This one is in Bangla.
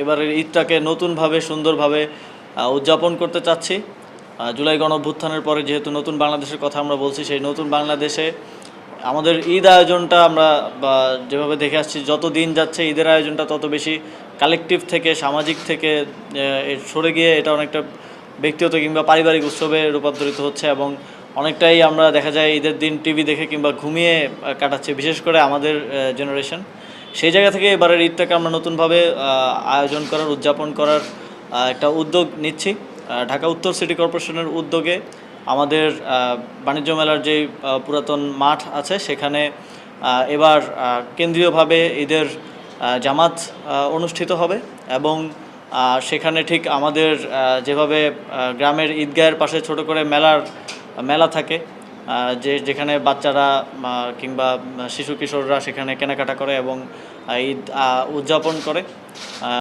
এবারের ঈদটাকে নতুনভাবে সুন্দরভাবে উদযাপন করতে চাচ্ছি। জুলাই গণঅভ্যুত্থানের পরে যেহেতু নতুন বাংলাদেশের কথা আমরা বলছি, সেই নতুন বাংলাদেশে আমাদের ঈদ আয়োজনটা আমরা যেভাবে দেখে আসছি, যত দিন যাচ্ছে ঈদের আয়োজনটা তত বেশি কালেকটিভ থেকে, সামাজিক থেকে সরে গিয়ে এটা অনেকটা ব্যক্তিগত কিংবা পারিবারিক উৎসবে রূপান্তরিত হচ্ছে এবং অনেকটাই আমরা দেখা যায় ঈদের দিন টিভি দেখে কিংবা ঘুমিয়ে কাটাচ্ছে, বিশেষ করে আমাদের জেনারেশন। সেই জায়গা থেকে এবারের ঈদটাকে আমরা নতুনভাবে আয়োজন করার, উদযাপন করার একটা উদ্যোগ নিচ্ছি। ঢাকা উত্তর সিটি কর্পোরেশনের উদ্যোগে আমাদের বাণিজ্য মেলার যে পুরাতন মাঠ আছে সেখানে এবার কেন্দ্রীয়ভাবে ঈদের জামাত অনুষ্ঠিত হবে এবং সেখানে ঠিক আমাদের যেভাবে গ্রামের ঈদগাহের পাশে ছোট করে মেলা থাকে, যেখানে বাচ্চারা কিংবা শিশু কিশোররা সেখানে কেনাকাটা করে এবং ঈদ উদযাপন করে।